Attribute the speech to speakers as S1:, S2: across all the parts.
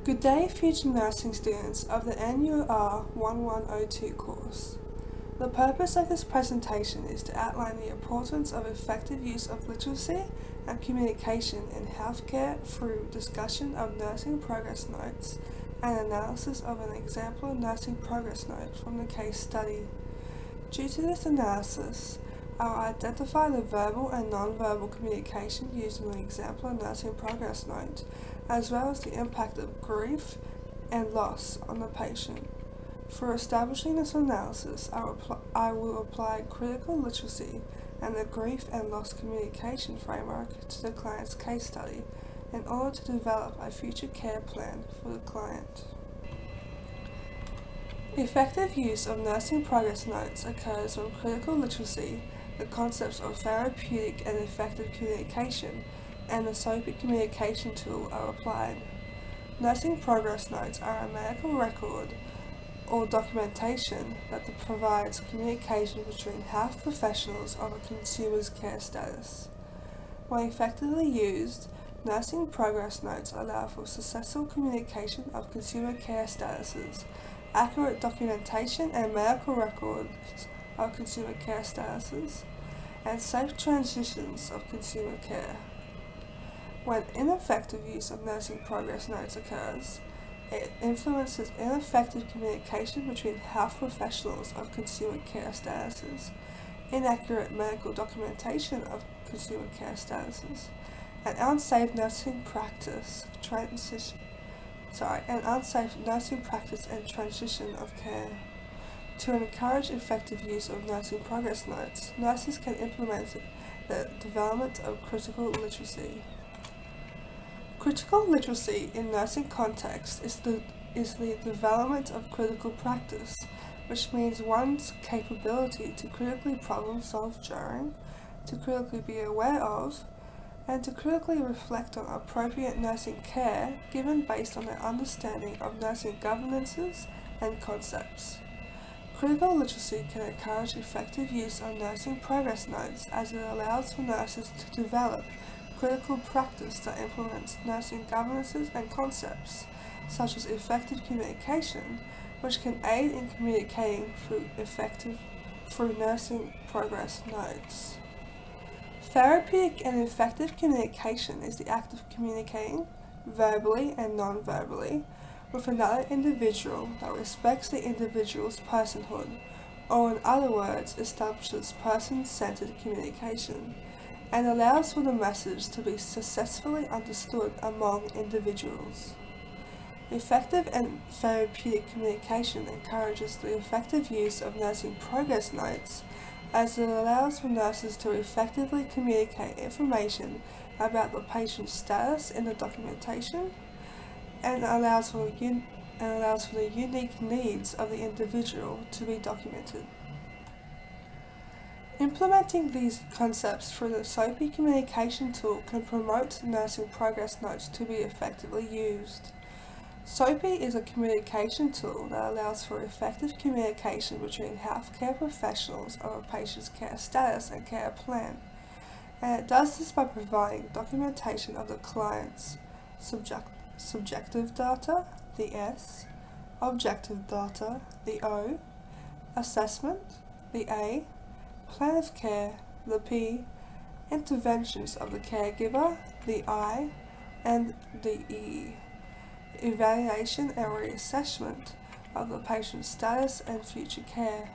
S1: Good day, future nursing students of the NUR1102 course. The purpose of this presentation is to outline the importance of effective use of literacy and communication in healthcare through discussion of nursing progress notes and analysis of an example nursing progress note from the case study. Due to this analysis, I will identify the verbal and non-verbal communication used in the example nursing progress note, as well as the impact of grief and loss on the patient. For establishing this analysis, I will apply critical literacy and the grief and loss communication framework to the client's case study in order to develop a future care plan for the client. Effective use of nursing progress notes occurs when critical literacy, the concepts of therapeutic and effective communication, and the SOAPy communication tool are applied. Nursing progress notes are a medical record or documentation that provides communication between health professionals of a consumer's care status. When effectively used, nursing progress notes allow for successful communication of consumer care statuses, accurate documentation and medical records of consumer care statuses, and safe transitions of consumer care. When ineffective use of nursing progress notes occurs, it influences ineffective communication between health professionals of consumer care statuses, inaccurate medical documentation of consumer care statuses, and unsafe nursing practice and transition of care. To encourage effective use of nursing progress notes, nurses can implement the development of critical literacy. Critical literacy in nursing context is the development of critical practice, which means one's capability to critically problem solve during, to critically be aware of, and to critically reflect on appropriate nursing care given based on their understanding of nursing governances and concepts. Critical literacy can encourage effective use of nursing progress notes as it allows for nurses to develop critical practice that implements nursing governances and concepts, such as effective communication, which can aid in communicating through nursing progress notes. Therapeutic and effective communication is the act of communicating, verbally and non-verbally, with another individual that respects the individual's personhood, or in other words, establishes person-centered communication, and allows for the message to be successfully understood among individuals. Effective and therapeutic communication encourages the effective use of nursing progress notes, as it allows for nurses to effectively communicate information about the patient's status in the documentation, and allows for the unique needs of the individual to be documented. Implementing these concepts through the SOAPy communication tool can promote nursing progress notes to be effectively used. SOAPy is a communication tool that allows for effective communication between healthcare professionals of a patient's care status and care plan, and it does this by providing documentation of the client's subjective data, the S, objective data, the O, assessment, the A, plan of care, the P, interventions of the caregiver, the I, and the E, evaluation and reassessment of the patient's status and future care.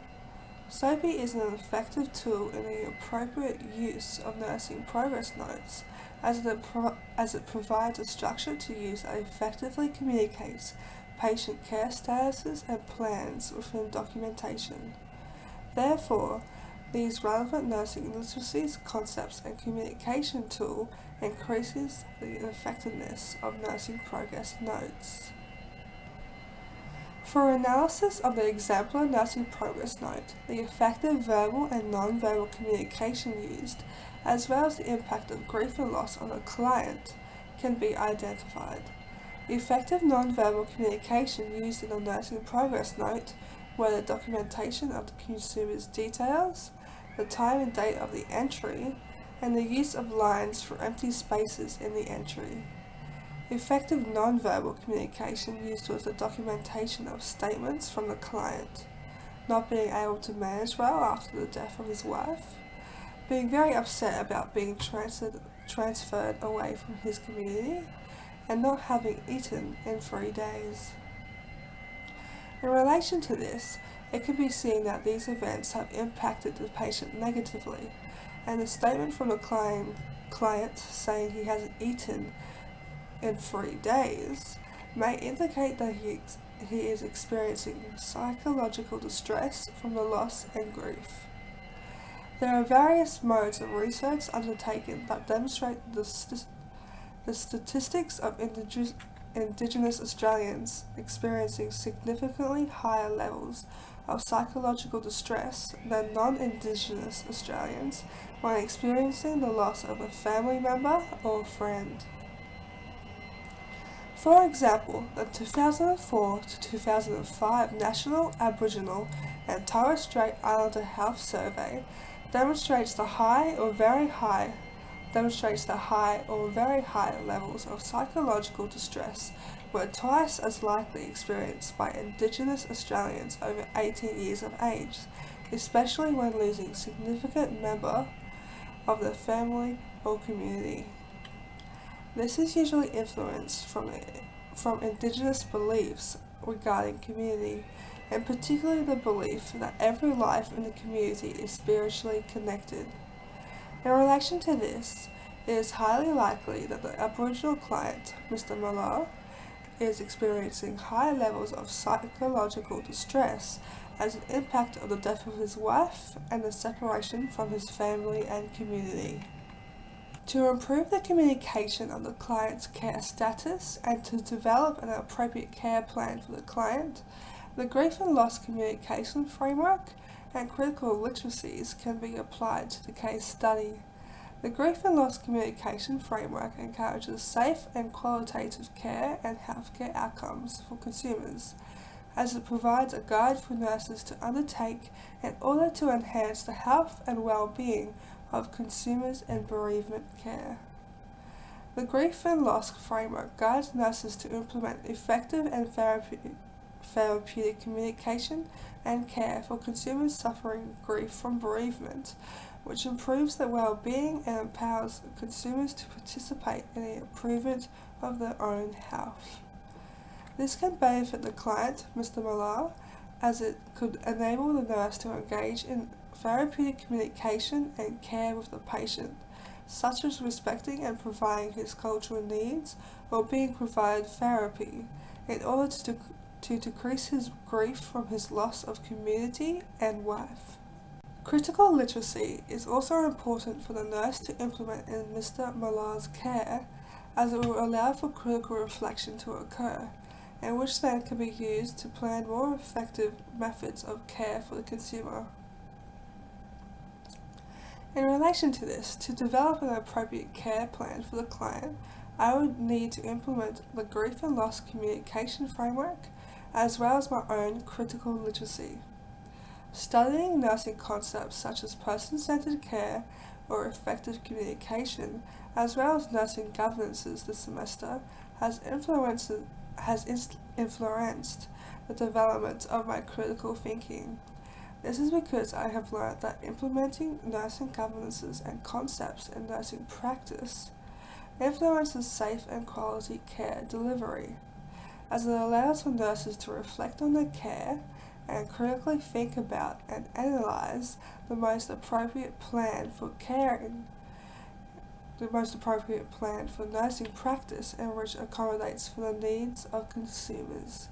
S1: SOAPy is an effective tool in the appropriate use of nursing progress notes, as it provides a structure to use that effectively communicates patient care statuses and plans within documentation. Therefore, these relevant nursing literacies, concepts, and communication tool increases the effectiveness of nursing progress notes. For analysis of the exemplar nursing progress note, the effective verbal and non-verbal communication used, as well as the impact of grief and loss on a client, can be identified. Effective non-verbal communication used in a nursing progress note were the documentation of the consumer's details, the time and date of the entry, and the use of lines for empty spaces in the entry. Effective non-verbal communication used was the documentation of statements from the client, not being able to manage well after the death of his wife, being very upset about being transferred away from his community, and not having eaten in 3 days. In relation to this, it can be seen that these events have impacted the patient negatively, and the statement from the client saying he hasn't eaten in 3 days may indicate that he is experiencing psychological distress from the loss and grief. There are various modes of research undertaken that demonstrate the statistics of Indigenous Australians experiencing significantly higher levels of psychological distress than non-Indigenous Australians when experiencing the loss of a family member or friend. For example, the 2004 to 2005 National Aboriginal and Torres Strait Islander Health Survey demonstrates the high or very high levels of psychological distress were twice as likely experienced by Indigenous Australians over 18 years of age, especially when losing a significant member of their family or community. This is usually influenced from Indigenous beliefs regarding community, and particularly the belief that every life in the community is spiritually connected. In relation to this, it is highly likely that the Aboriginal client, Mr. Millar, is experiencing high levels of psychological distress as an impact of the death of his wife and the separation from his family and community. To improve the communication of the client's care status and to develop an appropriate care plan for the client, the grief and loss communication framework and critical literacies can be applied to the case study. The grief and loss communication framework encourages safe and qualitative care and healthcare outcomes for consumers, as it provides a guide for nurses to undertake in order to enhance the health and well-being of consumers in bereavement care. The grief and loss framework guides nurses to implement effective and therapeutic communication and care for consumers suffering grief from bereavement, which improves their well-being and empowers consumers to participate in the improvement of their own health. This can benefit the client, Mr. Millar, as it could enable the nurse to engage in therapeutic communication and care with the patient, such as respecting and providing his cultural needs or being provided therapy, in order to decrease his grief from his loss of community and wife. Critical literacy is also important for the nurse to implement in Mr. Millar's care, as it will allow for critical reflection to occur, and which then can be used to plan more effective methods of care for the consumer. In relation to this, to develop an appropriate care plan for the client, I would need to implement the grief and loss communication framework, as well as my own critical literacy. Studying nursing concepts such as person-centered care or effective communication, as well as nursing governances this semester, has influenced the development of my critical thinking. This is because I have learned that implementing nursing governances and concepts in nursing practice influences safe and quality care delivery, as it allows for nurses to reflect on their care and critically think about and analyze the most appropriate plan for nursing practice and which accommodates for the needs of consumers.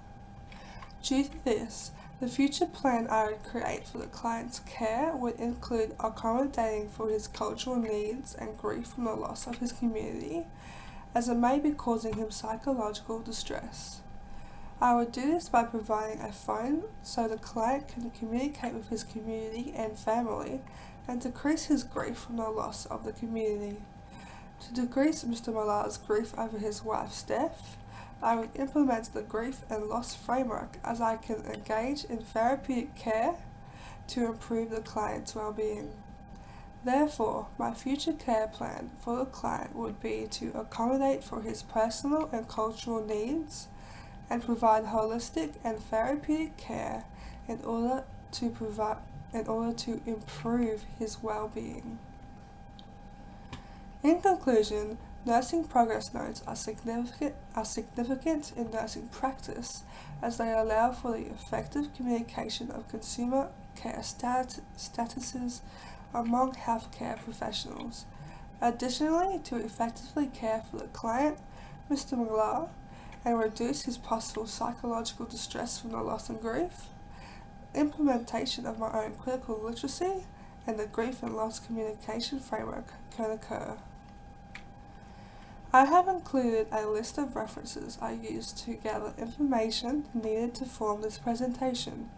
S1: Due to this, the future plan I would create for the client's care would include accommodating for his cultural needs and grief from the loss of his community, as it may be causing him psychological distress. I would do this by providing a phone so the client can communicate with his community and family and decrease his grief from the loss of the community. To decrease Mr. Millar's grief over his wife's death, I would implement the grief and loss framework, as I can engage in therapeutic care to improve the client's well-being. Therefore, my future care plan for the client would be to accommodate for his personal and cultural needs and provide holistic and therapeutic care in order to improve his well-being. In conclusion, nursing progress notes are significant in nursing practice as they allow for the effective communication of consumer care statuses among healthcare professionals. Additionally, to effectively care for the client, Mr. Millar, and reduce his possible psychological distress from the loss and grief, implementation of my own critical literacy and the grief and loss communication framework can occur. I have included a list of references I used to gather information needed to form this presentation.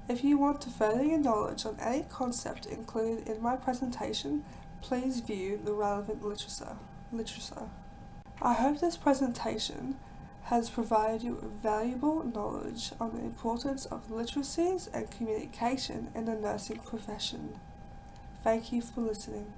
S1: If you want to further your knowledge on any concept included in my presentation, please view the relevant literature. I hope this presentation has provided you with valuable knowledge on the importance of literacies and communication in the nursing profession. Thank you for listening.